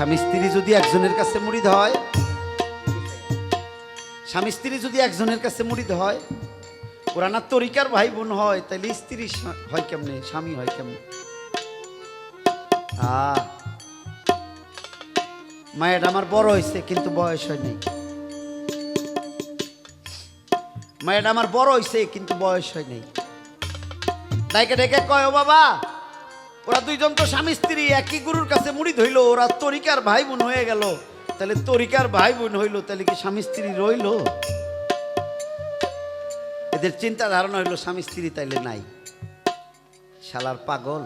স্বামী স্ত্রী যদি একজনের কাছে মুরিদ হয়, স্বামী স্ত্রী যদি একজনের কাছে মুরিদ হয়, ওরা না তরিকার ভাই বোন হয়, তাহলে স্ত্রী হয় কেমনে, স্বামী হয় কেমনে? মায়ের আমার বড় হয়েছে কিন্তু বয়স হয় নাই, মায়ের আমার বড় হয়েছে কিন্তু বয়স হয় নাই। ডাইকে ডেকে কয়, ও বাবা, ওরা দুইজন তো স্বামী স্ত্রী একই গুরুর কাছে মুরিদ হইল, ওরা তরিকার ভাই বোন হয়ে গেল, তাহলে তরিকার ভাই বোন হইল, তাহলে কি স্বামী স্ত্রী রইল? এদের চিন্তা ধারণা হইল স্বামী স্ত্রী তাইলে নাই। শালার পাগল,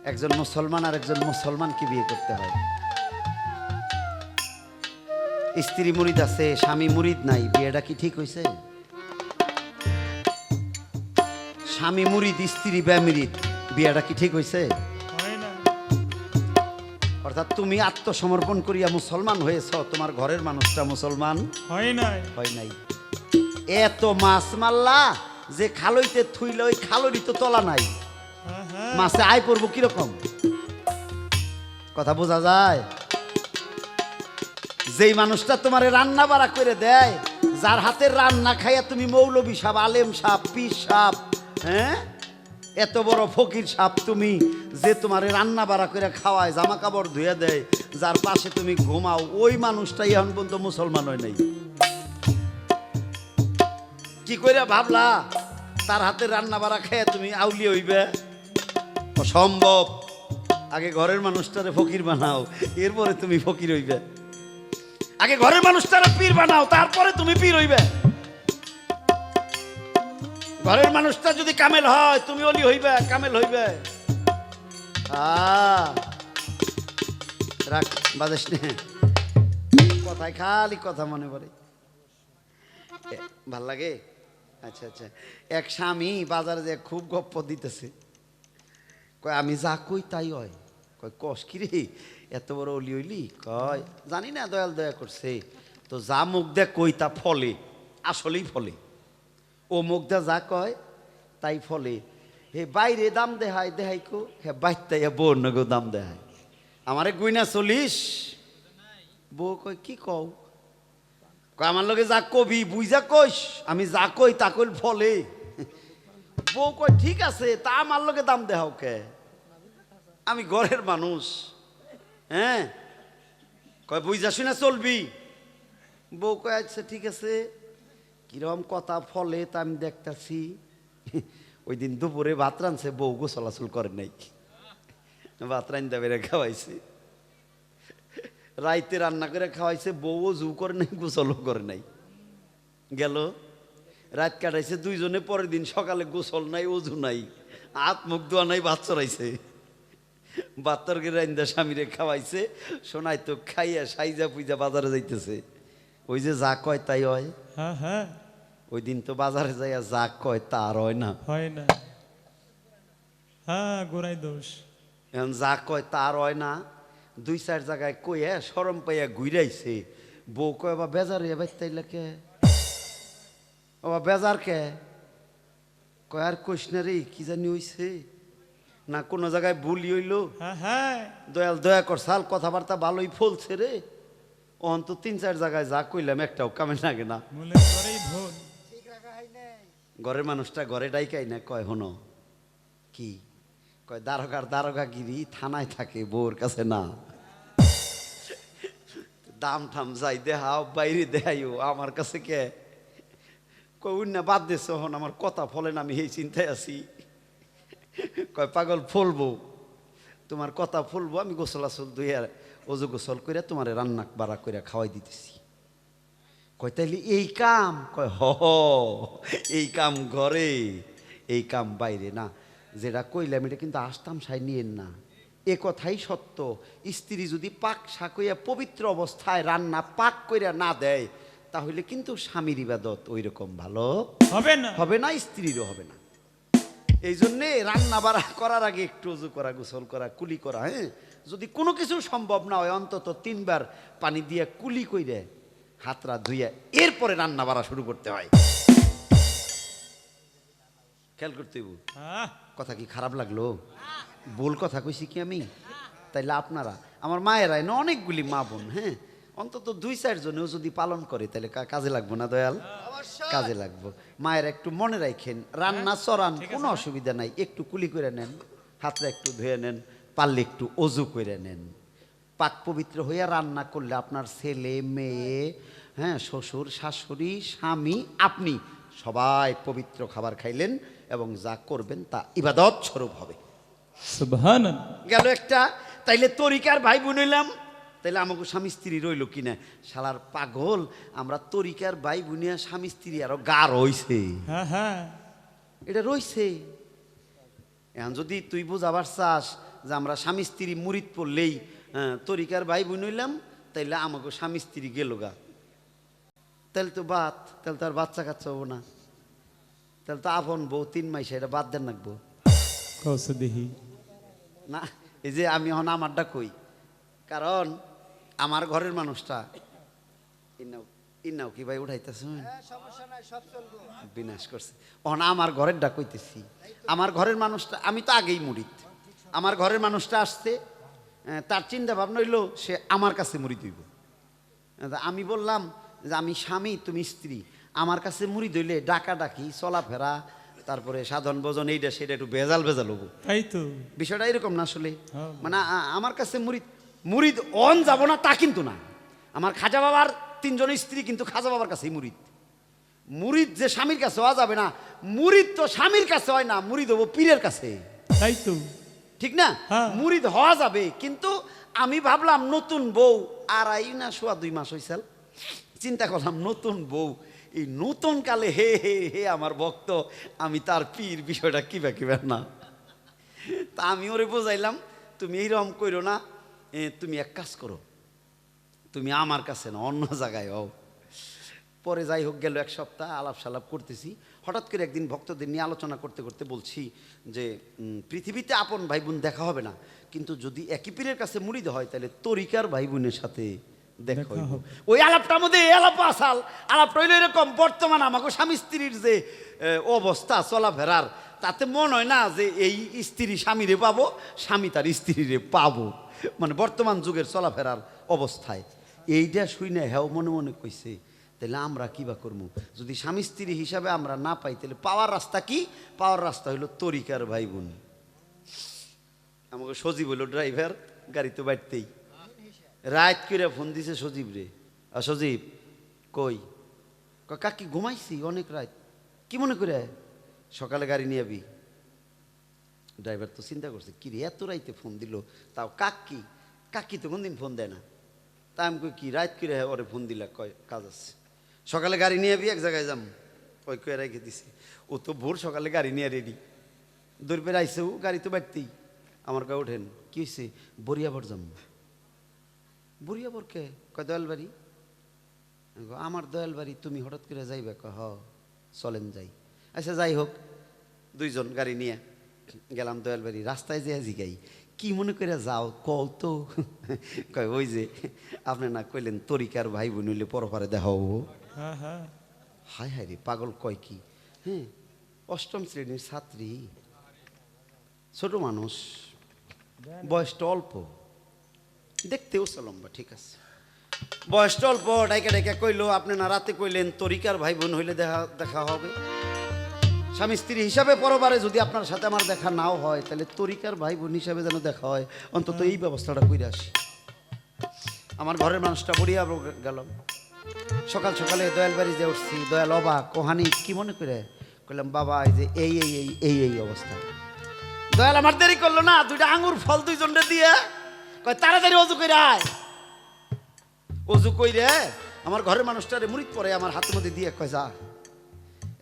একজন মুসলমান আর একজন মুসলমানকে বিয়ে করতে হয়। স্ত্রী মুরিদ আছে, স্বামী মুরিদ নাই, বিয়েটা কি ঠিক হয়েছে? স্বামী মুরিদ, স্ত্রী বেমিরিদ, বিয়েটা কি ঠিক হয়েছে? অর্থাৎ তুমি আত্মসমর্পণ করিয়া মুসলমান হয়েছ, তোমার ঘরের মানুষটা মুসলমান হয় নাই। এত মাছ মারলা যে খালইতে থুইলে ওই খালরই তো তলা নাই, মাছে আয় পড়বো কিরকম? কথা বোঝা যায়? যেই মানুষটা তোমারে রান্না বাড়া করে দেয়, যার হাতের রান্না খাইয়া তুমি মৌলবী সাপ, আলেম সাপ, পীর সাপ, হ্যাঁ এত বড় ফকির সাপ তুমি, যে তোমারে রান্না বাড়া করে খাওয়ায়, জামা কাপড় ধুয়ে দেয়, যার পাশে তুমি ঘুমাও, ওই মানুষটাই এখন পর্যন্ত মুসলমান হয় নাই। কি করে ভাবলা তার হাতে রান্না বাড়া খেয়ে তুমি আউলি হইবে? অসম্ভব। আগে ঘরের মানুষটারে ফকির বানাও, এরপরে তুমি ফকির হইবে। আগে ঘরের মানুষটারে পীর বানাও, তারপরে তুমি পীর হইবে। ঘরের মানুষটা যদি কামেল হয়, তুমি অলি হইবে, কামেল হইবে। রাখ, বাজাস নে, কথায় খালি কথা মনে পড়ে, ভাল লাগে। আচ্ছা আচ্ছা, এক স্বামী বাজারে যে খুব গপ্প দিতেছে, কয় আমি যা কই তাই হয়। কয় কস কি রে, এত বড় অলি হইলি? কয় জানি না, দয়াল দয়া করছে তো, যা মুখ দে কই তা ফলে, আসলেই ফলে। ও মুখ দে যা কয় তাই ফলে। হে বাইরে দাম দেহাই দেহাই কো, হ্যাঁ বাইতে বোর নগো দাম দেহাই, আমারে গুইনা চলিস। বউ কয় কি কও? কয় আমার লগে যা কবি বুঝা কইস, আমি যা কই তা কইল ফলে। বউ কয় ঠিক আছে, তা আমার লগে দাম দেহাও কে, আমি ঘরের মানুষ। হ্যাঁ, কয় বুঝা শুনে চলবি। বউ কয় আচ্ছা ঠিক আছে, কিরম কথা ফলে তা আমি দেখতেছি। ওই দিন দুপুরে ভাত রানছে, বউ গোসলাচল করে নাই, ভাত রান্দা বেড়ে খাওয়াইছে। রাইতে রান্না করে খাওয়াইছে, বউও জু করে নাই, গোসলও করে নাই। গেল রাত কাটাইছে দুইজনে, পরের দিন সকালে গোসল নাই, অজু নাই, হাত মুখ ধোয়া নাই, ভাত চড়াইছে। বাত্তর গে রান্দা স্বামীরে খাওয়াইছে, শোনাই তো খাইয়া সাইজা পুইজা বাজারে যাইতেছে। ওই যে যা কয় তাই হয়। হ্যাঁ, ওই দিন তো বাজারে যাইয়া যা কয় তা আর হয় না, হয় না। হ্যাঁ, গোড়াই দোষ। এখন যা কয় তা আর হয় না। দুই চার জায়গায় কইয়া শরম পাইয়া ঘুরাইছে। বউ কয় বা বেজার হইয়া বাইতাইলা কে? ও বেজার কে? কয় আর কইস না রে, কি জানি হইছে না, কোনো জায়গায় ভুলই হইল। হ্যাঁ, দয়াল দয়া কর, সাল কথাবার্তা ভালোই ফলছে রে। অন্ত তিন চার জায়গায় যা কইলাম একটাও কামে লাগে না। ঘরের মানুষটা ঘরে ডাইকাই না, কয় হনো কি? কয় দারোগার দারোগাগিরি থানায় থাকে, বউর কাছে না। দাম ঠাম যাই দেহাও, বাইরে দেহাইও, আমার কাছে কে? কয় উন্না বাদ দিস, হন আমার কথা ফলেন, আমি এই চিন্তায় আছি। কয় পাগল ফলবো, তোমার কথা ফলবো, আমি গোসল আসল দুইয়া অজু গোসল করে তোমার রান্না বাড়া করে খাওয়াই দিতেছি। কয় তাইলে এই কাম? কয় হ, এই কাম ঘরে, এই কাম বাইরে না। যেটা কইলাম এটা কিন্তু আসতাম সাই নিয়েন না, এ কথাই সত্য। স্ত্রী যদি পাক শাকইয়া পবিত্র অবস্থায় রান্না পাক কইরা না দেয়, তাহলে কিন্তু স্বামীর ইবাদত ওই রকম ভালো হবে না, হবে না, স্ত্রীরও হবে না। এই জন্যে রান্না বাড়া করার আগে একটু উজু করা, গোসল করা, কুলি করা। হ্যাঁ, যদি কোনো কিছু সম্ভব না হয়, অন্তত 3 বার পানি দিয়ে কুলি কইরে হাতরা ধুইয়া এরপরে রান্না বাড়া শুরু করতে হয়। খেয়াল করতে হইব। কথা কি খারাপ লাগলো? ভুল কথা কইছি কি আমি? তাইলে আপনারা আমার মায়েরাই না অনেকগুলি মা বোন, হ্যাঁ, অন্তত 2-4 জনেও যদি পালন করে তাহলে কাজে লাগবো না দয়াল? কাজে লাগবো। মায়ের একটু মনে রাখেন, রান্না চড়ান কোনো অসুবিধা নাই, একটু কুলি করে নেন, হাতটা একটু ধুয়ে নেন, পারলে একটু অজু করে নেন। পাক পবিত্র হইয়া রান্না করলে আপনার ছেলে মেয়ে, হ্যাঁ, শ্বশুর শাশুড়ি স্বামী আপনি সবাই পবিত্র খাবার খাইলেন এবং যা করবেন তা ইবাদত স্বরূপ হবে। সুবহানাল্লাহ। গেল একটা। তাইলে তরিকার ভাই বোন হইলাম, তাইলে আমাকে স্বামী স্ত্রী রইল কিনা? শালার পাগল, আমরা তরিকার ভাই বোনিয়া স্বামী স্ত্রী আরো গা রইছে, হ্যাঁ হ্যাঁ, এটা রইছে। এখন যদি তুই বুঝাবার চাস যে আমরা স্বামী স্ত্রী মুরিদ পড়লেই তরিকার ভাই বোন হইলাম, তাইলে আমাকে স্বামী স্ত্রী গেল গা, তাহলে তো বাদ, তাহলে তো আর বাচ্চা কাচ্চা হবো না, তাহলে তো আপন বউ 3 মাসে, এটা বাদ দেন রাখবো কৌশল দেখি না। এই যে আমি এখন আমারটা কই, কারণ আমার ঘরের মানুষটা ইনাও কি ভাই উঠাইতেছে, বিনাশ করছে। এখন আমার ঘরেরটা কইতেছি, আমার ঘরের মানুষটা, আমি তো আগেই মুরিদ, আমার ঘরের মানুষটা আসছে, তার চিন্তা ভাবনা হইলো সে আমার কাছে মুরিদ হইব। আমি বললাম যে আমি স্বামী তুমি স্ত্রী, আমার কাছে মুরিদ হইলে ডাকাডাকি চলাফেরা তারপরে সাধন ভোজন এইটা সেটা একটু ভেজাল ভেজাল হবো, তাই তো বিষয়টা এরকম না আসলে। মানে আমার কাছে মুরিদ অন যাব না তা কিন্তু না, আমার খাজা বাবার 3 জন স্ত্রী কিন্তু খাজা বাবার কাছেই মুরিদ। মুরিদ যে স্বামীর কাছে হওয়া যাবে না, মুরিদ তো স্বামীর কাছে হয় না, মুরিদ হবো পীরের কাছে, তাই তো ঠিক না? মুরিদ হওয়া যাবে, কিন্তু আমি ভাবলাম নতুন বউ 2.5 মাস হইসাল, চিন্তা করলাম নতুন বউ, এই নতুন কালে হে হে হে আমার ভক্ত, আমি তার পীর, বিষয়টা কিবা কিবা না। তা আমি ওরে বোঝাইলাম তুমি এইরকম করো না, তুমি এক কাজ করো, তুমি আমার কাছে না অন্য জায়গায় হও। পরে যাই হোক গেল 1 সপ্তাহ আলাপ সালাপ করতেছি, হঠাৎ করে একদিন ভক্তদের নিয়ে আলোচনা করতে করতে বলছি যে পৃথিবীতে আপন ভাই বোন দেখা হবে না, কিন্তু যদি একই পীরের কাছে মুরিদ হয় তাহলে তরিকার ভাই বোনের সাথে দেখা হইব। ওই আলাপটার মধ্যে আলাপ আসাল আলাপটা হইলো এরকম, বর্তমান আমাকে স্বামী স্ত্রীর যে অবস্থা চলাফেরার, তাতে মনে হয় না যে এই স্ত্রী স্বামীরে পাবো, স্বামী তার স্ত্রীরে পাবো, মানে বর্তমান যুগের চলাফেরার অবস্থায়। এইটা শুই না হ্যাঁ মনে মনে কইছে, তাহলে আমরা কী বা করবো? যদি স্বামী স্ত্রী হিসাবে আমরা না পাই তাহলে পাওয়ার রাস্তা কি? পাওয়ার রাস্তা হইলো তরিকার ভাই বোন। আমাকে সজীব হইল ড্রাইভার, গাড়ি তো বাড়তেই রাত করে ফোন দিছে সজীব রে, সজীব কই? কাকি ঘুমাইছি অনেক রাত, কি মনে করে সকালে গাড়ি নিয়ে যাবি? ড্রাইভার তো চিন্তা করছে কি রে এত রাইতে ফোন দিল, তাও কাকি, কাকি তো কোনদিন ফোন দেয় না। তা আমি কই কি রাত করে ওরে ফোন দিলা? কয় কাজ আছে, সকালে গাড়ি নিয়ে যাবি এক জায়গায় যাম, ওই কয়ে রেখে দিছে। ও তো ভোর সকালে গাড়ি নিয়ে রেডি, দৌড় আইসেও গাড়ি তো বাড়তেই। আমার কাছে ওঠেন, কি হয়েছে? বরিয়াবর যাম। বরিয়াবর কে? কয় দয়াল বাড়ি। আমার দয়াল বাড়ি, তুমি হঠাৎ করে যাইবে? কয় হ চলেন যাই। আচ্ছা যাই হোক, 2 জন গাড়ি নিয়ে গেলাম দয়াল বাড়ি। রাস্তায় যে জিগাই কি মনে করে যাও কও তো? কয় ওই যে আপনি না কইলেন তরিকার ভাই বোন হইলে পরপারে দেখা হবো। হায় হায় রে পাগল, কয় কি? হ্যাঁ 8ম শ্রেণীর ছাত্রী, ছোট মানুষ, বয়সটা অল্প, দেখতেও লম্বা, ঠিক আছে বয়সটা অল্প। ডাইকা ডাইকা কইলো আপনি না রাতে কইলেন তরিকার ভাই বোন হইলে দেখা হবে, স্বামী স্ত্রী হিসাবে পরবারে যদি আপনার সাথে আমার দেখা নাও হয় তাহলে তরিকার ভাই বোন হিসাবে যেন দেখা হয়, অন্তত এই ব্যবস্থাটা করে আসি। আমার ঘরের মানুষটা বড়িয়া গেলাম, সকাল সকালে দয়াল বাড়ি যে উঠছি, দয়াল অবাক, কোহানি কি মনে করে? কইলাম বাবা এই যে এই এই এই এই এই অবস্থা। দয়াল আমার দেরি করলো না, 2টা আঙ্গুর ফল 2 জনরে দিয়ে কয় তাড়াতাড়ি অজু কইরা আয়। অজু কইরে আমার ঘরের মানুষটারে মুরিদ পরে আমার হাতের মধ্যে দিয়ে কয় যা,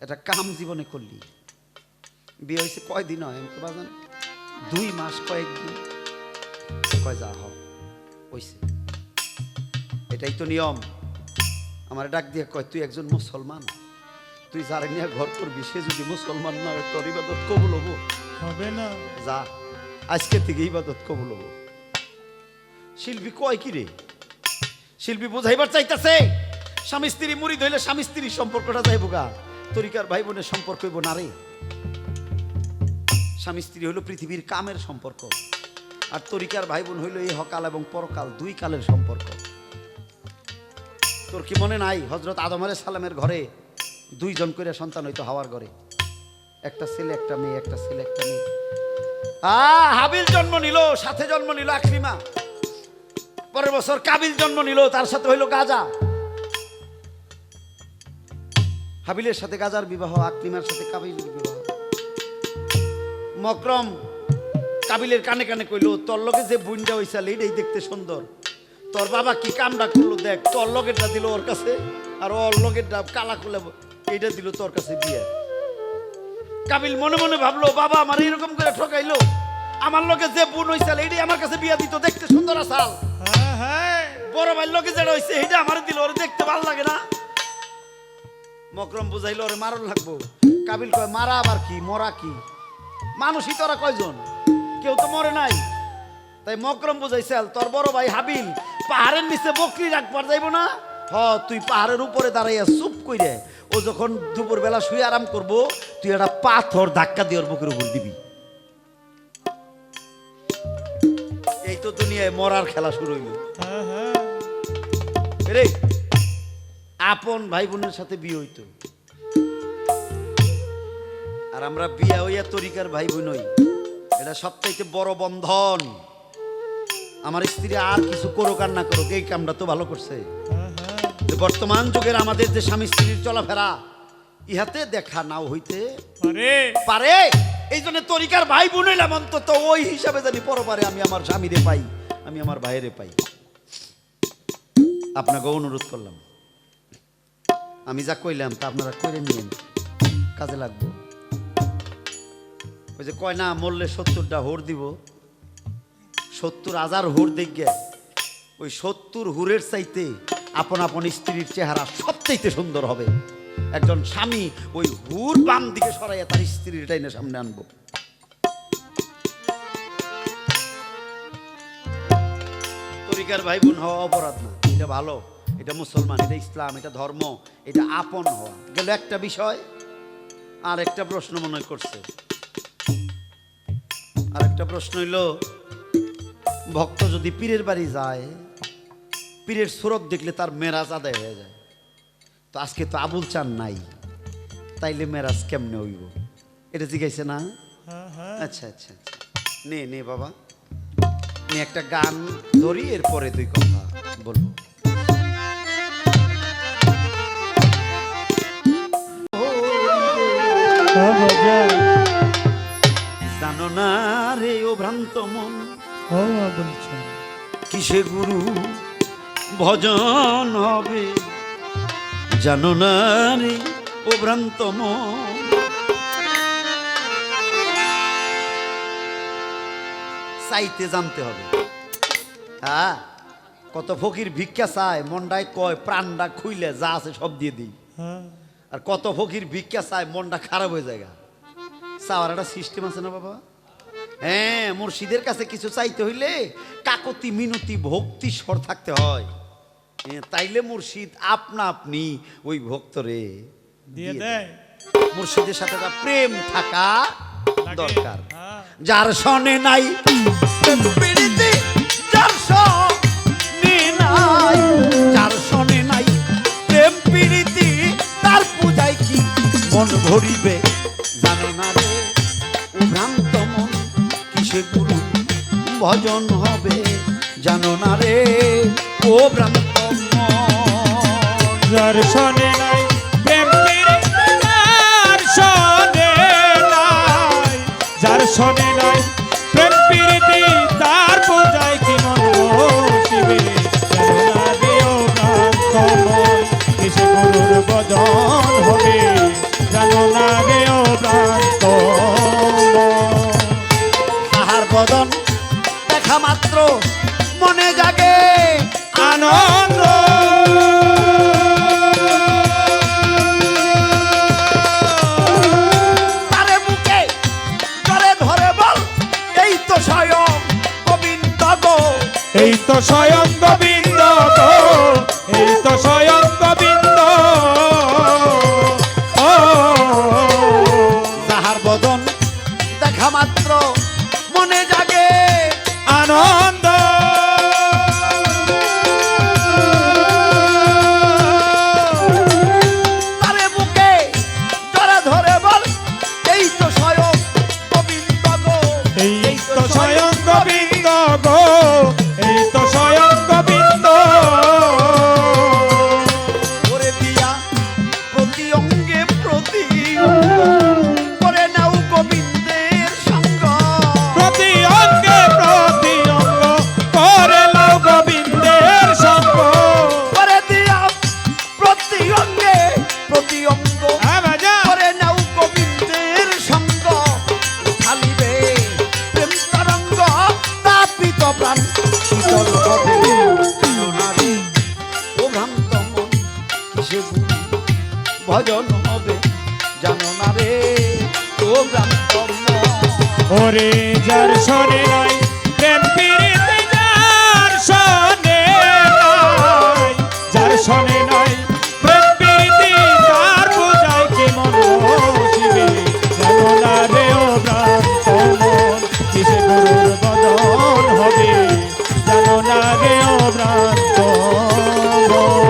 এটা কাম জীবনে করলি। বিয়ে হয়েছে কয়দিন হয় আমি তো বাজান, 2 মাস কয়েকদিন। কয় যা হইছে, এটাই তো নিয়ম। আমার ডাক দিয়ে কয় তুই একজন মুসলমান, তুই যারা নিয়ে ঘর করবি সে যদি মুসলমান না হয় তোর ইবাদত কবুল হবো হবে না? যা আজকে থেকে ইবাদত কবুল হবো। শিল্পী কয় কি রে? শিল্পী বোঝাইবার চাইতেছে স্বামী স্ত্রী মুরিদ হইলে স্বামী স্ত্রীর সম্পর্কটা যাইব গা, তরিকার ভাই বোনের সম্পর্ক হইব না রে। স্বামী স্ত্রী হইল পৃথিবীর কামের সম্পর্ক। আর তরিকার ভাই বোন হইল এই হকাল এবং পরকাল, দুই কালের সম্পর্ক। তোর কি মনে নাই হযরত আদম আলাইহিস সালামের ঘরে দুইজন করে সন্তান হইতো হাওয়ার ঘরে, একটা ছেলে একটা মেয়ে, একটা ছেলে একটা মেয়ে। হাবিল জন্ম নিল, সাথে জন্ম নিল আকরিমা। পরের বছর কাবিল জন্ম নিল, তার সাথে হইল গাজা। হাবিলের সাথে গাজার বিবাহ, আকরিমার সাথে কাবিলের বিবাহ। মকরম কাবিলের কানে কানে কইল, তোর লগে যে বুনটা হইছাল এইটাই দেখতে সুন্দর, তোর বাবা কি কামটা করলো দেখ, তোর লগেরটা দিল ওর কাছে, আর ওর লগেরটা কালা খুলে এইটা দিল তোর কাছে বিয়ে। কাবিল মনে মনে ভাবলো, বাবা আমার এরকম করে ঠকাইলো, আমার লগে যে বোন হইছাল এইটাই আমার কাছে বিয়া দিত, দেখতে সুন্দর আসাল। বড় ভাইয়ের লগে যেটা হইছে এইটা আমার দিল, ওরে দেখতে ভালো লাগে না। মকরম বুঝাইলো ওরে মারণ লাগবো। কাবিল কয়, মারা আবার কি, মরা কি, মানুষই তোরা কয়জন, কেউ তো মরে নাই। তাই মকরম বুঝাইছাল, তোর বড় ভাই হাবিল পাহাড়ের নিচে বকরি রাখবার যাইব না, তুই পাহাড়ের উপরে দাঁড়াইয়া চুপ কইরে, ও যখন দুপুর বেলা শুয়ে আরাম করবো, তুই একটা পাথর ধাক্কা দিয়ে ওর বুকের উপর দিবি। এই তো দুনিয়ায় মরার খেলা শুরু হইল রে। আপন ভাই বোনের সাথে বিয়ে হইতো, আর আমরা বিয়া হইয়া তরিকার ভাই বোন হই, এটা সবচাইতে বড় বন্ধন। আমার স্ত্রী আর কিছু করুক আর না করুক, এই কামটা তো ভালো করছে। বর্তমান যুগের আমাদের যে স্বামী স্ত্রীর চলাফেরা, ইহাতে দেখা নাও হইতে পারে। এই জন্য তরিকার ভাই বোন হইলাম, অন্তত ওই হিসাবে জানি পরপারে আমি আমার স্বামীরে পাই, আমি আমার ভাইয়েরে পাই। আপনাকে অনুরোধ করলাম, আমি যা কইলাম তা আপনারা করে নিয়েন, কাজে লাগবো। ওই যে কয় না, মরলে 70টা হোর দিব, 70,000 হোর দেখবে, ওই 70 হুরের চাইতে আপন আপন স্ত্রীর চেহারা সবচাইতে সুন্দর হবে। একজন স্বামী ওই হুর বাম দিকে সরাইয়া তার স্ত্রীর টাইনে সামনে আনবো। তরিকার ভাই বোন হওয়া অপরাধ না, এটা ভালো, এটা মুসলমান, এটা ইসলাম, এটা ধর্ম, এটা আপন হওয়া গেল একটা বিষয়। আর একটা প্রশ্ন মনে করছে, আর একটা প্রশ্ন হইল, ভক্ত যদি পীরের বাড়ি যায়, পীরের সুরত দেখলে তার মেরাজ আদায় হয়ে যায়, তো আজকে তো আবুল চান নাই, তাইলে মেরাজ কেমনে হইব, এটা জিজ্ঞাসা না? আচ্ছা আচ্ছা আচ্ছা, নে নে বাবা, নে একটা গান ধরি, এরপরে দুই কথা বলবো। জানো না রে ও ভ্রান্ত মন, কিসে গুরু ভজন হবে, জানো না রে ও ভ্রান্ত মন। চাইতে জানতে হবে। হ্যাঁ, কত ফকির ভিক্ষা চায়, মনটায় কয় প্রাণটা খুইলে যা আছে সব দিয়ে দিই, আর কত ফকির ভিক্ষা চায় মনটা খারাপ হয়ে যায়। চাওয়ার একটা সিস্টেম আছে না বাবা? হ্যাঁ, মুর্শিদের কাছে কিছু চাইতে হইলে কাকতি মিনতি ভক্তি স্বর থাকতে হয়, তাইলে মুর্শিদ আপনা আপনি ওই ভক্তরে দিয়ে দেয়। মুর্শিদের সাথে একটা প্রেম থাকা দরকার। যার সনে নাই প্রীতি, যার সনে নাই, যার সনে নাই প্রেম প্রীতি, তার পূজায় কি মন ভরিবে, জানো না রে ও ভ্রান্ত মন, কিসে গুরু ভজন হবে, জানো না রে ও ভ্রান্ত মন। যার সনে নাই প্রেম প্রীতি, যার সনে নাই, যার সনে নাই প্রেম প্রীতি, তার পূজায় কি মন বসিবে, জানো না রে ও ভ্রান্ত মন, কিসে গুরুর ভজন হবে, জানো না রে ও ভ্রান্ত মন। তাহার বদন দেখা মাত্র মনে জাগে আনন্দ, তারে বুকে করে ধরে বল, এই তো স্বয়ং গোবিন্দ গো, এই তো স্বয়ং গোবিন্দ গো, এই তো স্বয়ং গোবিন্দ। তাহার বদন দেখা মাত্র মনে জাগে আনন্দ, চল হবে জানো না রে ও ভ্রান্ত মন কিসে গুরু ভজন হবে জানো না রে ও ভ্রান্ত মন ওরে যার শোনে নাই প্রেম প্রীতি যার শোনে নাই যার শোনে নাই প্রেম প্রীতি তার বুঝায় কি মন শিবে জানো না রে ও ভ্রান্ত মন কিসে গুরুর বদন হবে জানো না রে ও ভ্রান্ত মন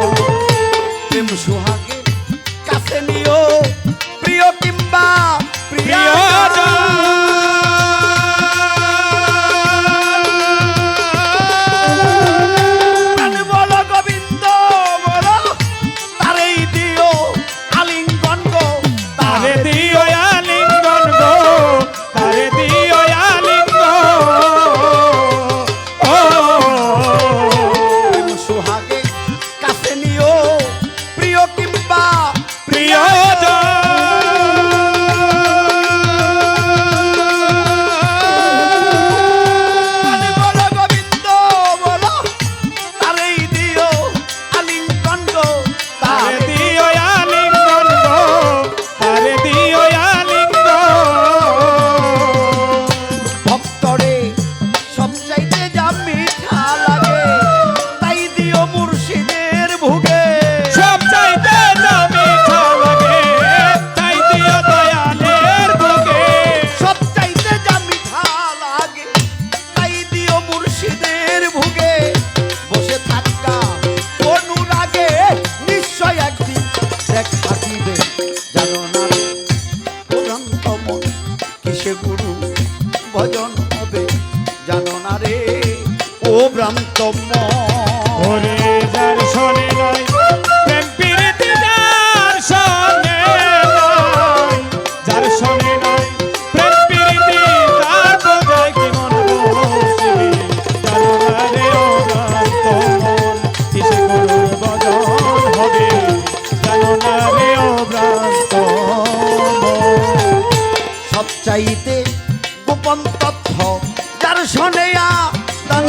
প্রেম সুহাগে কাছে নিও প্রিয় কিংবা প্রিয় প্রাণ বলো গোবিন্দ বলো তারেই দিও আলিঙ্গন গো তারে দিও আলিঙ্গন গো তারে দিও আলিঙ্গন ও প্রেম সুহাগে কাছে নিও প্রিয় কিংবা প্রিয়জন প্রাণ বলো গোবিন্দ বলো তারেই দিও আলিঙ্গন গো তারে দিও আলিঙ্গন গো তারে দিও আলিঙ্গন ভক্তরে সবচাইতে যা মিঠা লাগে তাই দিও মুর্শিদের ভুগে সব চাইতে না মিঠা লাগে তাই দিও দয়ালের বুকে সবচাইতে যা মিঠা লাগে তাই দিও মুর্শিদের ভুগে বসে থাকা অনুরাগে নিশ্চয় একদিন দেখা দিবে জানো না ও ভ্রান্ত মন কিসে গুরু ভজন হবে জানো না রে ও ভ্রান্ত মন ওরে যার শোনে নাই প্রেম প্রীতি যার শোনে নাই যার শোনে নাই প্রেম প্রীতি তার বোঝায় কি মন বসে জানো না রে ও ভ্রান্ত মন কিসে গুরুর বদন হবে জানো না রে ও ভ্রান্ত মন সবচাইতে গোপন তথ্য যার শোনেয়া তার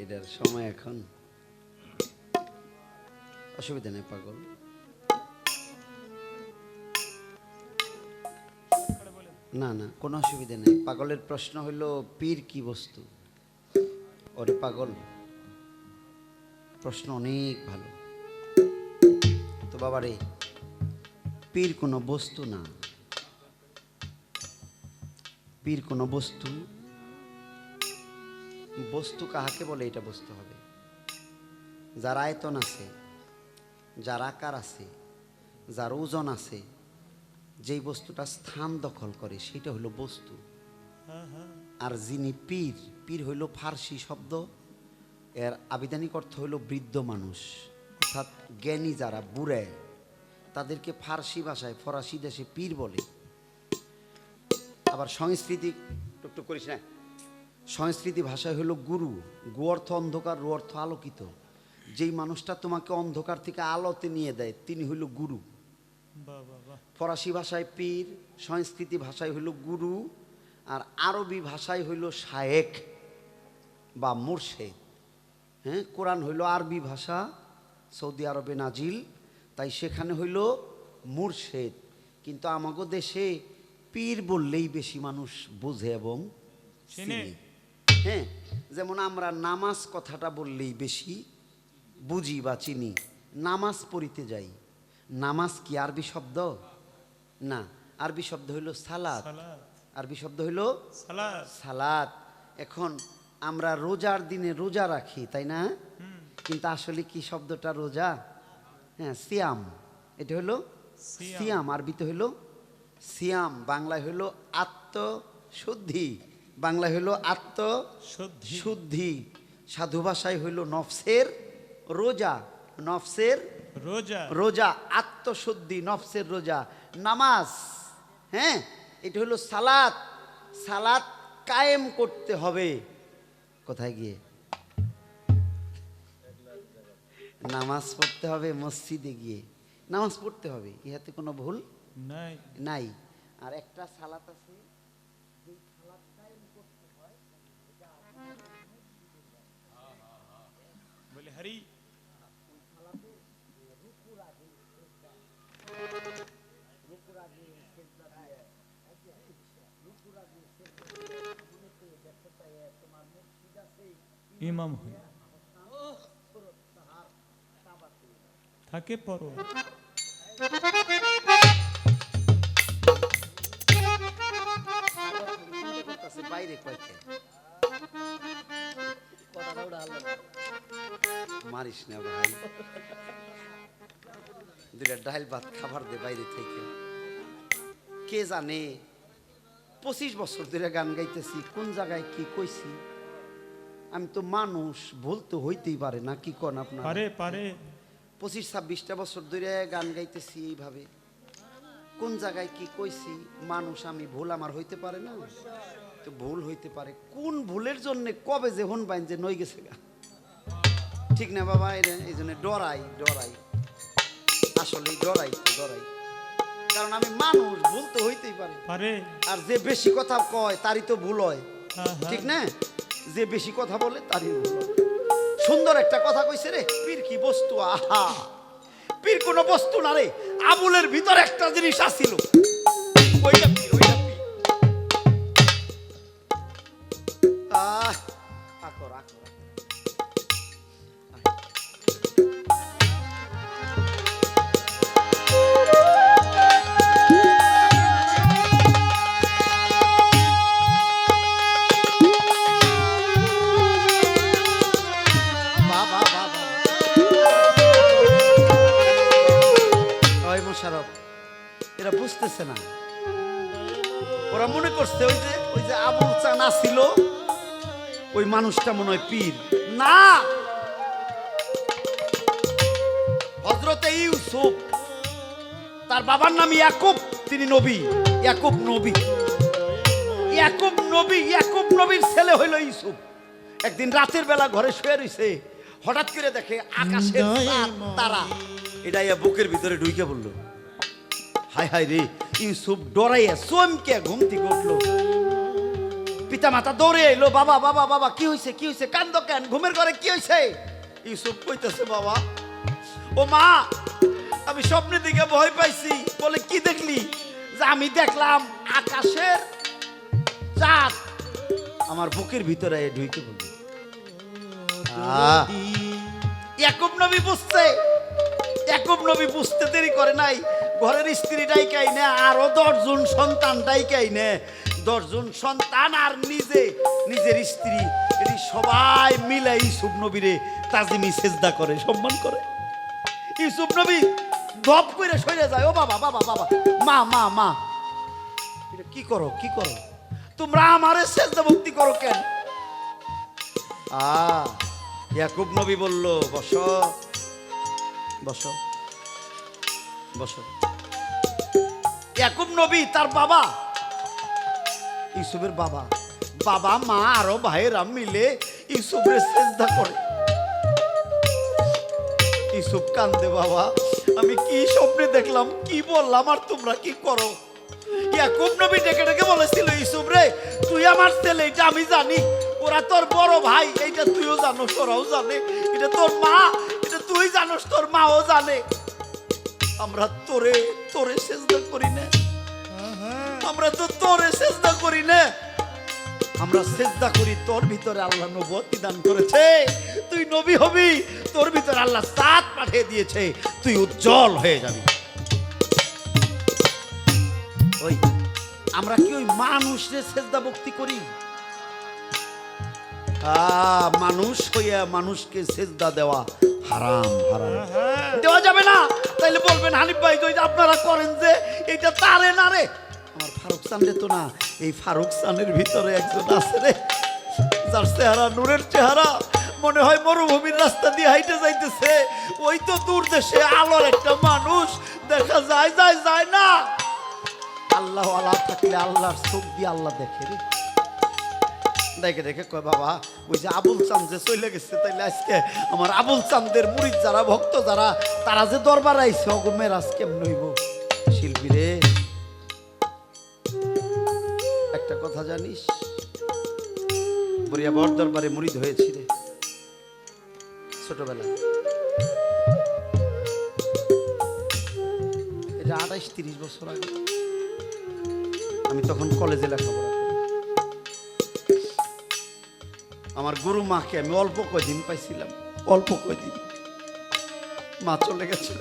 এটার সময় এখন, অসুবিধা নেই পাগল। না না, কোনো অসুবিধা নেই। পাগলের প্রশ্ন হলো পীর কি বস্তু? ওরে পাগল, প্রশ্ন অনেক ভালো। তো বাবারে, পীর কোনো বস্তু না। পীর কোনো বস্তু, বস্তু কাহাকে বলে এটা বুঝতে হবে। যার আয়তন আছে, যার আকার আছে, যার ওজন আছে, যেই বস্তুটা স্থান দখল করে সেটা হলো বস্তু। আর যিনি পীর, পীর হইল ফার্সি শব্দ, এর আবিধানিক অর্থ হইল বৃদ্ধ মানুষ, অর্থাৎ জ্ঞানী যারা বুড়ে, তাদেরকে ফার্সি ভাষায় ফরাসি দেশে পীর বলে। আবার সংস্কৃতি টুকটুক করিস না, সংস্কৃতি ভাষায় হলো গুরু। গু অর্থ অন্ধকার, রু অর্থ আলোকিত। যেই মানুষটা তোমাকে অন্ধকার থেকে আলোতে নিয়ে দেয় তিনি হইল গুরু। ফরাসি ভাষায় পীর, সংস্কৃতি ভাষায় হইল গুরু, আর আরবি ভাষায় হইল শায়েখ বা মুর্শেদ। হ্যাঁ, কোরআন হইল আরবি ভাষা, সৌদি আরবে নাজিল, তাই সেখানে হইল মুর্শেদ। কিন্তু আমাগো দেশে পীর বললেই বেশি মানুষ বোঝে এবং চিনে। হ্যাঁ, যেমন আমরা নামাজ কথাটা বললেই বেশি বুঝি বা চিনি। নামাজ পড়িতে যাই, নামাজ কি আরবি শব্দ? না, আরবি শব্দ হইল সালাত। আরবি শব্দ হইল সালাত। এখন আমরা রোজার দিনে রোজা রাখি, তাই না? কিন্তু আসলে কি শব্দটা রোজা? হ্যাঁ, সিয়াম। এটা হইল সিয়াম, আরবিতে হইল সিয়াম। বাংলায় হইল আত্মশুদ্ধি, বাংলায় হইল আত্মশুদ্ধি। সাধু ভাষায় হইল নফসের রোজা, নফসের রোজা, আত্মশুদ্ধি, নফসের রোজা। নামাজ, হ্যাঁ, এটা হলো সালাত। সালাত কায়েম করতে হবে কোথায় গিয়ে? নামাজ পড়তে হবে মসজিদে গিয়ে, নামাজ পড়তে হবে, ইহাতে কোনো ভুল নাই। আর একটা সালাত আছে, যেই সালাত কায়েম করতে হয় বলে হরি ইমাম হয়ে থাকে পড়ো। বাইরে কয়েকটা মারিস না ভাই, দুটা ডাল ভাত খাবার দে বাইরে থেকে। কে জানে 25 বছর ধরে গান গাইতেছি, কোন জায়গায় কি কইছি। আমি তো মানুষ, ভুল তো হইতেই পারে না, কি কন আপনার? পারে 25-26টা বছর ধরে গান গাইতেছি এইভাবে, কোন জায়গায় কি কইছি। মানুষ আমি, ভুল আমার হইতে পারে না? তো ভুল হইতে পারে, কোন ভুলের জন্য কবে যে হন বাইন যে নই গেছে গা, ঠিক না বাবা? এই জন্য ডরাই, আসলে ডরাই, কারণ আমি মানুষ, ভুল তো হইতেই পারে। আর যে বেশি কথা কয় তারই তো ভুল হয়, ঠিক না? যে বেশি কথা বলে তারই ভুল হয়। সুন্দর একটা কথা কইছে রে, পীর কি বস্তু? আহা, পীর কোনো বস্তু না রে, আবুলের ভিতর একটা জিনিস আসিল, ওইটা পীর, ওইটা পীর। এরা বুঝতেছে না, ওরা মনে করছে ওই যে আবুল চান ছিল, ওই মানুষটা মনে হয় পীর। না, হযরতে ইউসুফ, তার বাবার নাম ইয়াকুব, তিনি নবী। ইয়াকুব নবীর ছেলে হইল ইউসুফ। একদিন রাতের বেলা ঘরে শুয়ে রইছে, হঠাৎ করে দেখে আকাশের চাঁদ, তারা, এটা বুকের ভিতরে ঢুকে বললো, হায় হায় রে। ইউসুফ ডরাইয়া চমকে ঘুম থেকে উঠলো। পিতা মাতা দৌড়ে এলো, বাবা বাবা বাবা কি হয়েছে, কি হয়েছে, কান্দ কেন, ঘুমের ঘরে কি হয়েছে? ইউসুফ কইতেছে, বাবা ও মা, আমি স্বপ্নের দিকে ভয় পাইছি। বলে কি দেখলি? যে আমি দেখলাম আকাশের চাঁদ আমার বুকের ভিতরে ঢুকে বলল। ইয়াকুব নবী বুঝছে, ইয়াকুব নবী বুঝতে দেরি করে নাই। ঘরের স্ত্রীটাই কাইনে, আরো 10 জন সন্তানটাই কাইনে, 10 জন সন্তান আর নিজের স্ত্রী, এটি সবাই মিলে ইউসুফ নবীরে তাজিমি সেজদা করে, সম্মান করে। ইউসুফ নবী ধপ করে সরে যায়, ও বাবা বাবা বাবা, মা মা মা, এটা কি করো, কি করো তোমরা, আমারে সেজদা ভক্তি করো কেন? ইয়াকুব নবী বলল, বসো বসো বসো। ইয়াকুব নবী তার বাবা, ইউসুফের বাবা, বাবা মা আরো ভাইয়েরা মিলে ইউসুফের সেজদা করে। ইউসুফ কান্দে, বাবা আমি কি স্বপ্নে দেখলাম, কি বললাম, আর তোমরা কি করো? ইয়াকুব নবী ডেকে ডেকে বলেছিল, ইউসুফ রে, তুই আমার ছেলে, এটা আমি জানি, ওরা তোর বড় ভাই, এইটা তুইও জানোস, ওরাও জানে, এটা তোর মা, এটা তুই জানোস, তোর মাও জানে। আমরা তোরে তোরে সেজদা করি না, আমরা তো তোরে সেজদা করি না, আমরা সেজদা করি তোর ভিতরে আল্লাহ নবুয়ত দান করেছে, তুই নবী হবি, তোর ভিতরে আল্লাহ চাঁদ পাঠিয়ে দিয়েছে, তুই উজ্জ্বল হয়ে যাবি। ওই আমরা কি ওই মানুষের সেজদা ভক্তি করি? মানুষ হইয়া মানুষকে সেজদা দেওয়া হারাম, হারাম দেওয়া যাবে না। তাইলে বলবেন, হানিফ ভাই তো আপনারা করেন যে, এটা তারে না রে, আমার ফারুক চান্দে তো না, এই ফারুক চানের ভিতরে একজন আছে রে, যার চেহারা নূরের চেহারা, মনে হয় মরুভূমির রাস্তা দিয়ে হাইটে যাইতেছে, ওই তো দূর দেশে আলোর একটা মানুষ দেখা যায়, যায় যায় না। আল্লাহ আল্লাহ থাকলে আল্লাহর চোখ দিয়ে আল্লাহ দেখে রে, দেখে দেখে কয়, বাবা ওই যে আবুল চাঁদ যে চলে গেছে, তাইলে আজকে আমার আবুল চাঁদের মুরিদ যারা, ভক্ত যারা, তারা যে দরবার আইছে, অগমের আজ কেমন হইব? শিল্পী রে, একটা কথা জানিস, বরিয়া বর দরবারে মুরিদ হয়েছি রে ছোটবেলায়, এটা 28-30 বছর আগে, আমি তখন কলেজে লেখাপড়া করি। আমার গুরু মাকে আমি অল্প কয়দিন পাইছিলাম, অল্প কয়দিন, মা চলে গেছিল।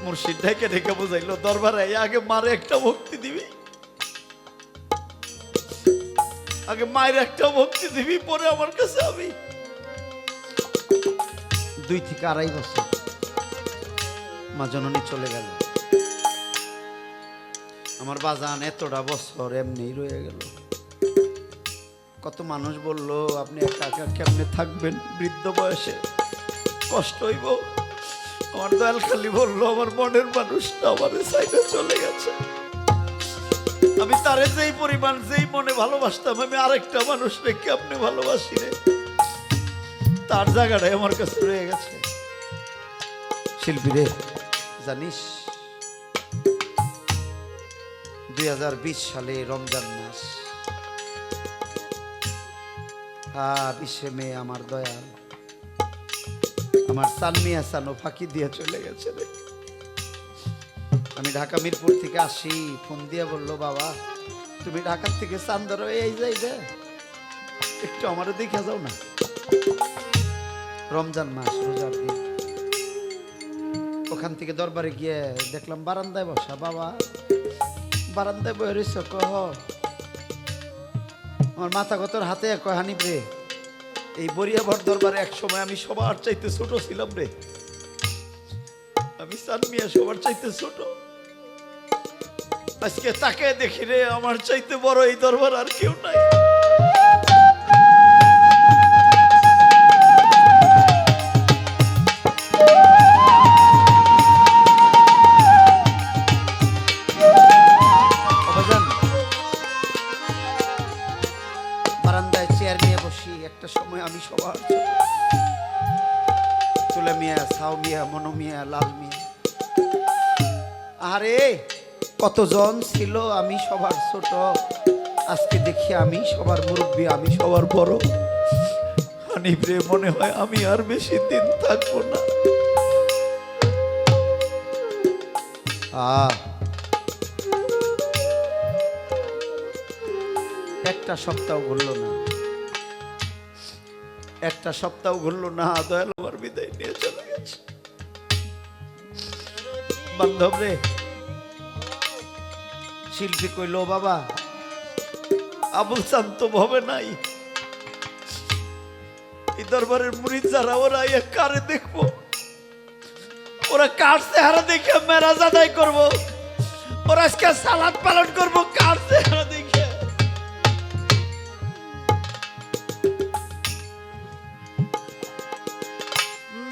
মুর্শিদ ঢেকে ঢেকে বোঝাইলো, দরবারে আগে মারে একটা ভক্তি দিবি, আগে মায়ের একটা ভক্তি দিবি, পরে আমার কাছে আমি। 2 থেকে 2.5 বছর মা জননী চলে গেল, আমার বাজান এতটা বছর এমনি রয়ে গেল। কত মানুষ বলল, আপনি একা একা কেমনে থাকবেন বৃদ্ধ বয়সে, কষ্ট হইব। আমার দয়াল খালি বললো, আমার মনের মানুষটা আমার সাইডে চলে গেছে, আমি তারে যেই পরিমাণ যেই মনে ভালোবাসতাম, আমি আরেকটা মানুষকে কেমনে ভালোবাসি রে, তার জায়গাটাই আমার কাছে রয়ে গেছে। শিল্পী রে, জানিস 2020 সালে রমজান মাস, 20 মে আমার দয়াল আমার সানমিয়া সানো ফাঁকি দিয়ে চলে গেছে রে। আমি ঢাকা মিরপুর থেকে আসি, ফোন দিয়ে বললো, বাবা তুমি ঢাকার থেকে চান্দর এই যাই যে, একটু আমারও দেখে যাও না। রমজান মাস, রোজার দিন, ওখান থেকে দরবারে গিয়ে দেখলাম বারান্দায় বসা, বাবা বারান্দায় বয়ে রয়েছ, কহ আমার মাথা গতর হাতে, কয় হানিফ রে, এই বরিয়াভর দরবারে এক সময় আমি সবার চাইতে ছোট ছিলাম রে, আমি সানমিয়া সবার চাইতে ছোট, আজকে তাকে দেখি রে, আমার চাইতে বড় এই দরবার আর কেউ নাই। চেয়ার নিয়ে বসি, একটা সময় আমি সবার ছোট। তুলে মিয়া, সাউ মিয়া, মনো মিয়া, লাল মিয়া, আরে কতজন ছিল, আমি সবার ছোট। আজকে দেখি আমি সবার মুরব্বী, আমি সবার বড়। হানিফ রে, মনে হয় আমি আর বেশি দিন থাকবো না। একটা সপ্তাহ ঘুরলো না, একটা সপ্তাহ ঘুরলো না, দয়াল আমার বিদায় নিয়ে চলে গেছে। বান্ধব রে, শিল্পী কইল, বাবা আবুল শান্ত ভবে নাই, এই দরবারের মুরিদ যারা, ওরা কারে দেখবো, ওরা কার চেহারা দেখে মেরাজ আদায় করবো, ওরা আজকে সালাত পালন করবো কার চেহারা দেখে।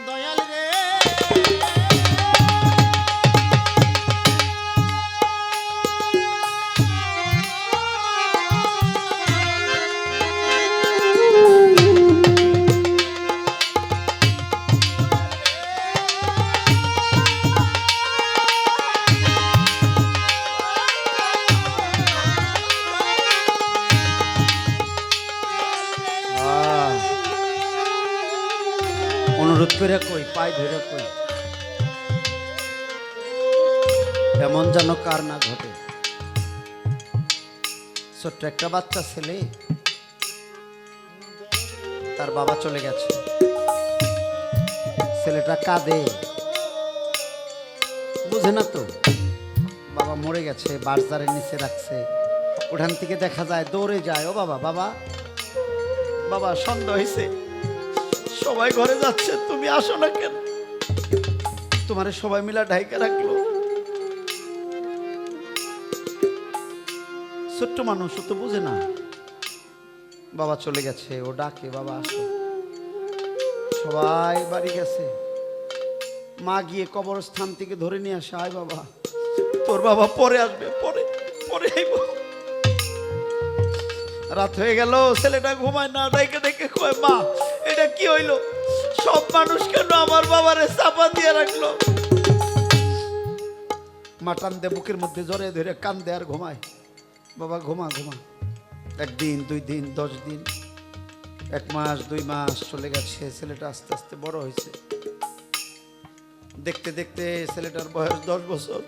দয়াল রে অনুরোধ করে কই, পাই ধরে কই, এমন যেন কার না ঘটে। ছোট্ট একটা বাচ্চা ছেলে, তার বাবা চলে গেছে, ছেলেটা কাঁদে, বুঝে না তো বাবা মরে গেছে, বার্জারের নিচে রাখছে। ওখান থেকে দেখা যায়, দৌড়ে যায়, ও বাবা, বাবা বাবা, সন্দেহ হয়েছে, সবাই ঘরে যাচ্ছে, তুমি আসো না কেন? তোমারে সবাই মিলা ঢাইকা রাখলো। ছোট্ট মানুষ, ও তো বুঝে না বাবা চলে গেছে। ও ডাকে, বাবা আসো। সবাই বাড়ি গেছে, মা গিয়ে কবরস্থান থেকে ধরে নিয়ে আসে, আয় বাবা, তোর বাবা পরে আসবে, পরে পরে আইব। রাত হয়ে গেল, ছেলেটা ঘুমায় না, ডাইকে ডেকে কয়, মা এটা কি হইলো? সব মানুষ কেন আমার বাবারে চাপা দিয়ে রাখলো? মা টান দে বুকের মধ্যে জড়ে ধরে কান্দে আর ঘুমায়, বাবা ঘুমা ঘুমা। একদিন, 2 দিন, 10 দিন, 1 মাস, 2 মাস চলে গেছে। ছেলেটা আস্তে আস্তে বড় হয়েছে। দেখতে দেখতে ছেলেটার বয়স 10 বছর।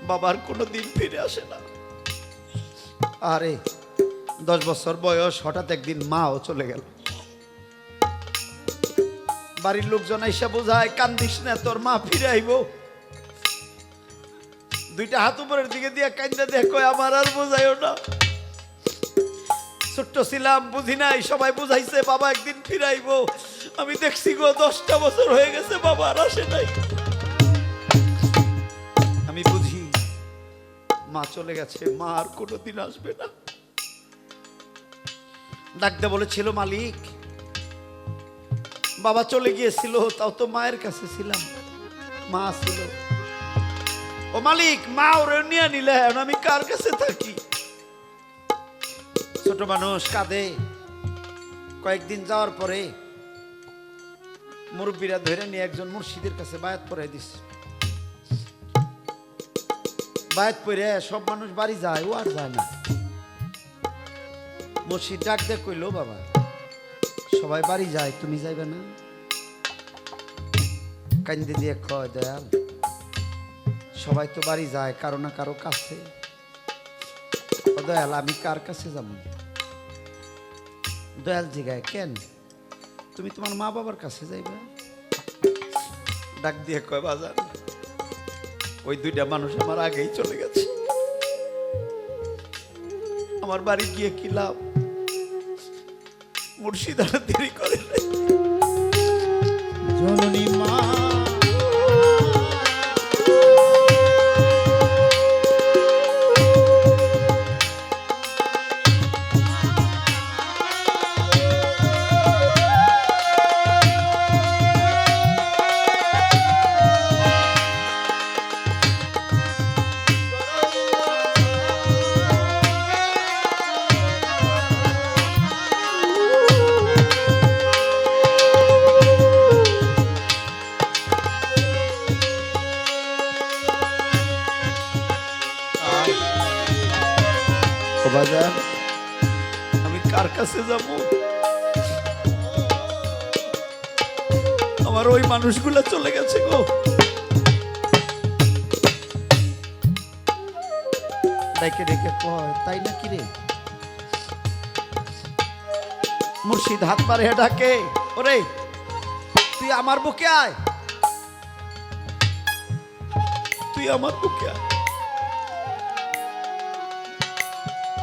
বাবার কোনো দিন ফিরে আসে না। আরে 10 বছর বয়স, হঠাৎ একদিন মাও চলে গেল। বাড়ির লোকজন এসে বোঝায়, কান্দিস না, তোর মা ফিরে আইব। 2টা হাত উপরের দিকে দিয়ে কান্দা দেখো, আমার আর বোঝাইও না। ছোট্ট ছিলাম, বুঝি নাই, সবাই বুঝাইছে বাবা একদিন ফিরে আইব। আমি দেখছি গো 10টা বছর হয়ে গেছে, বাবা আর আসে নাই। আমি বুঝি মা চলে গেছে, মা আর কোনোদিন আসবে না। ডাকতে বলেছিল, মালিক বাবা চলে গিয়েছিল, তাও তো মায়ের কাছে ছিলাম, মা ছিল। ও মালিক, মা ওরে নিয়ে নিলে, আমি কার কাছে থাকি? ছোট মানুষ কাঁদে। কয়েকদিন যাওয়ার পরে মুরব্বীরা ধরে নিয়ে একজন মুর্শিদের কাছে বায়াত পড়াই দিছে। বায়াত পড়ে সব মানুষ বাড়ি যায়, ও আর যায় না। মুর্শিদ ডাক দিয়ে কইলো, বাবা সবাই বাড়ি যায়, তুমি যাইবে না? কান্দে দিয়ে কয়, দয়াল সবাই তো বাড়ি যায় কারো না কারো কাছে। ও দয়াল, আমি কার কাছে যাব? দয়াল জিগায়, কেন তুমি তোমার মা বাবার কাছে যাইবে? ডাক দিয়ে কয়, বাজার ওই 2টা মানুষ আমার আগেই চলে গেছে, আমার বাড়ি গিয়ে কি লাভ? মুর্শিদ আর দেরি করে নাই। জননী মা কার কাছে যাব? আমার ওই মানুষগুলা চলে গেছে গো। ডেকে ডেকে কয়, তাই নাকি রে? মুর্শিদ হাত পারে ডাকে, ওরে তুই আমার বুকে আয়, তুই আমার বুকে আয়।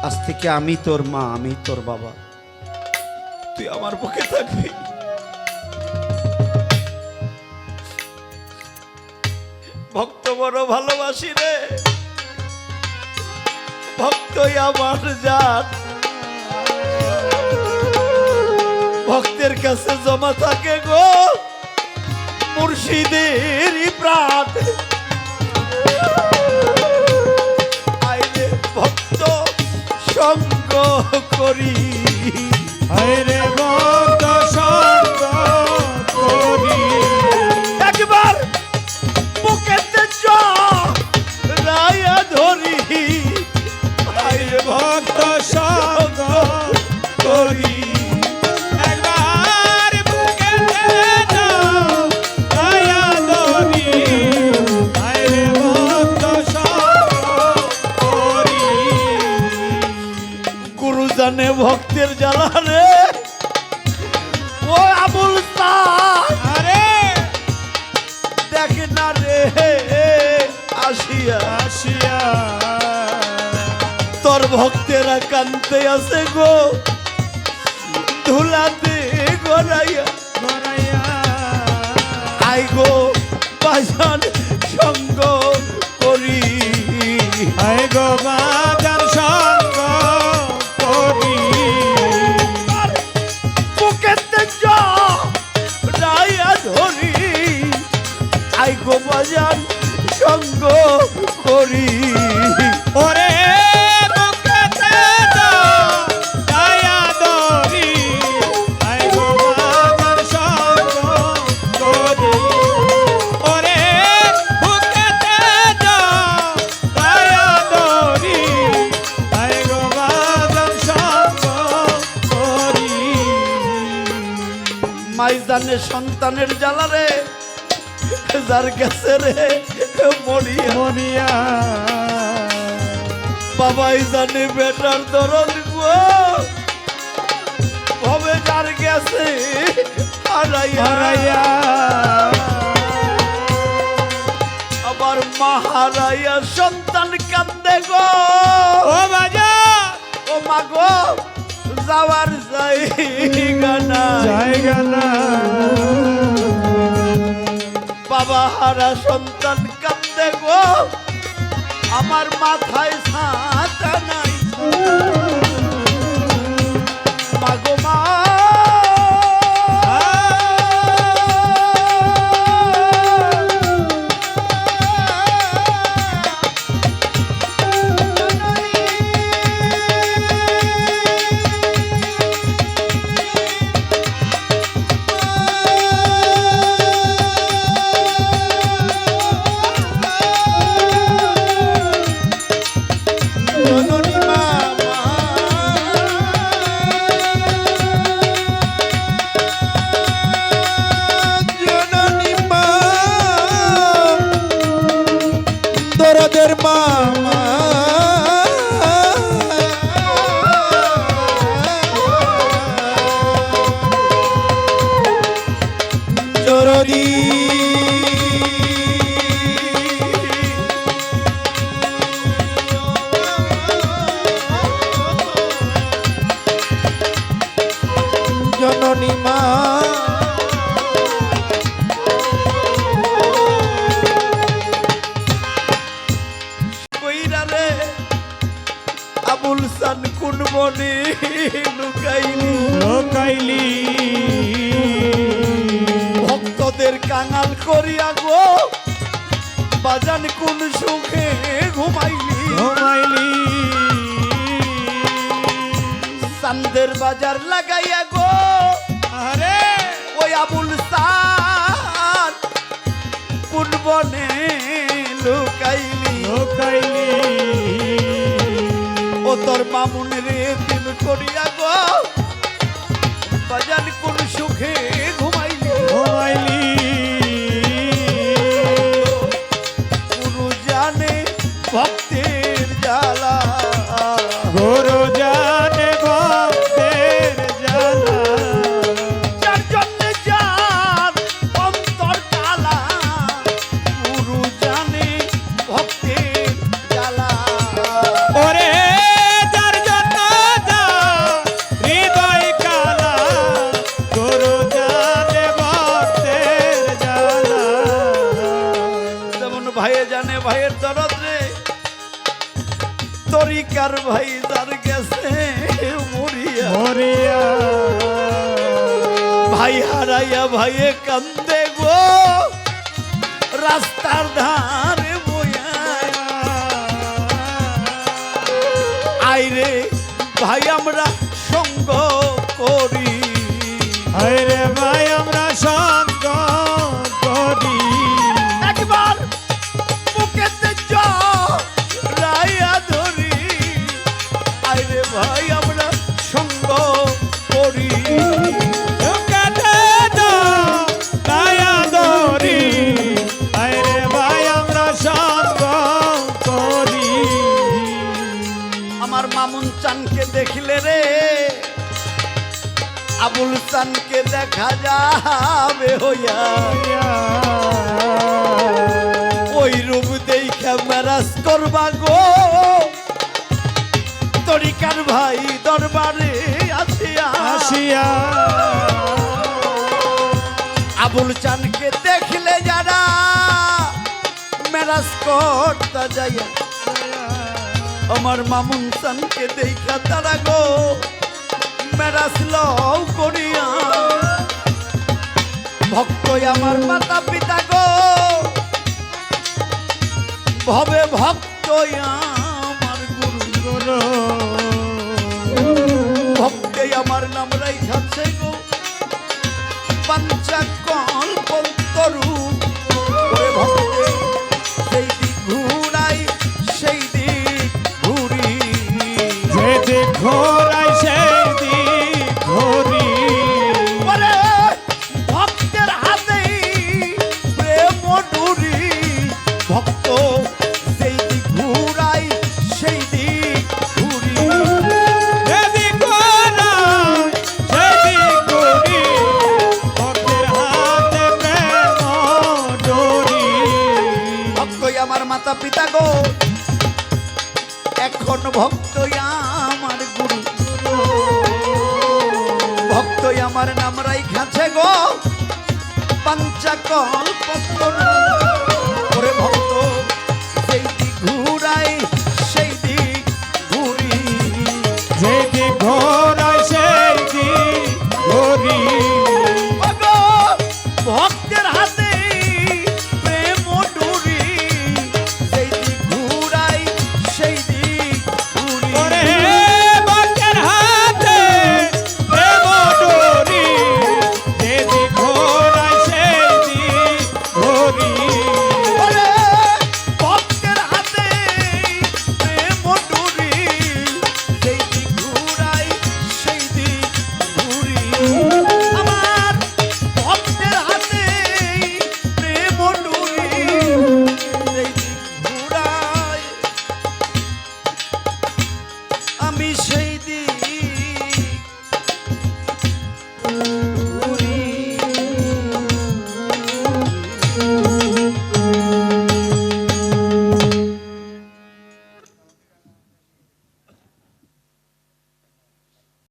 আজ থেকে আমি তোর মা, আমি তোর বাবা, তুই আমার বুকে থাকবি। ভক্ত বড় ভালোবাসি রে, ভক্তই আমার জান। ভক্তের কাছে জমা থাকে গো মুর্শিদের প্রাণ। আইরে ভক্ত সঙ্গ করি, আরে ভক্ত সঙ্গ করি, একবার বুকেতে রায়া ধরি। আইরে ভক্ত সঙ্গ করি, একবার বুকেতে দয়া ধরি, আরে ভক্ত সঙ্গ করি। গুরু জানে ভক্তের জ্বালা রে, ও আবুল আরে দেখ না রে আসিয়া আসিয়া তোর ভক্তেরা কান্তে আছে গো ধুলাতে গড়াইয়া। গড়াইয়া আই গো বাজান সঙ্গ করি, আয় গো বাজার সঙ্গ করি, বুকেতে রায়া ধরি। আই গো বাজান সঙ্গ করি। ওরে বুকেতে দয়া ধরি, আয় গো বাজার সঙ্গ করি, ওরে বুকেতে দয়া ধরি, আয় গো বাজার সঙ্গ করি। মাই জানে সন্তানের জ্বালা রে, যার গেছে রে মরিয়া। মনিয়া বাবাই জানে বেটার দরদ গো, ভবে যার গেছে হারাইয়া। হারাইয়া আবার মা হারাইয়া সন্তান কান্দে গো, ও বাজা ও মা গো যাওয়ার জায়গা নাই। জায়গা না, বাবা হারা সন্তান কান্দে গো, আমার মাথায় ছাতা নাই। মা গো মা জননী মা জননী মা দরদের মামা জরদি জননী মা কইরা রে আবুল সান কোন বনে লুকাইলি। লোকাইলি ভক্তদের কাঙাল করিয়া গো বাজান কোন সুখে ঘুমাইলি। ঘুমাইলি চান্দের বাজার লাগাইয়া গো আরে ওই আবুল সান কোন বনে লুকাইলি। লোকাইলি ও তোর মামুন রে দিন করিয়া গো আমার ভাই যার গেছে মরিয়া মরিয়া ভাই হারাইয়া ভাইয়ে কান্দে গো রাস্তার ধারে বইয়া আইরে ভাই আমরা সঙ্গ করি আরে ভাই আমরা সঙ্গ করি একবার বুকেতে রাইয়া ধরি আইরে ভাই আমরা সঙ্গ করি কাটে না কায়া দরি আরে ভাই আমরা সঙ্গ করি আমার মামুন চানকে দেখলে রে আবুল চানকে দেখা যাবে হইয়া ওই রূপ দেখা মেরাজ করবা গো তরিকার ভাই দরবারে আসিয়া আসিয়া আবুল চানকে দেখলে যারা মেরাজ করতে যাইয়া আমার মামুন চানকে দেখা তারা গো মেরাজ লও করিয়া ভক্ত আমার মাতা পিতা গো ভবে ভক্ত আমার গুরু ভক্তে আমার নাম রাইখাছে গো পাঞ্চা কল্পন্তরু ওরে ভক্তে সেই দিক ঘুরাই সেই দিক ঘুরি যেতে ঘোরাই সেই দিক ঘুরি ওরে ভক্তের হাতেই প্রেম ডুরি ভক্ত সেই দিক ঘুরাই সেই দিক ঘুরি যেদিক ঘোরাই সেই দিক ঘুরি ভক্তের হাতে প্রেম ডোরি ভক্তই আমার মাতা পিতা গো এখন ভক্তই আমার গুরু ভক্তই আমার নাম রাইখাছে গো পাঞ্চা কল্পন্তরু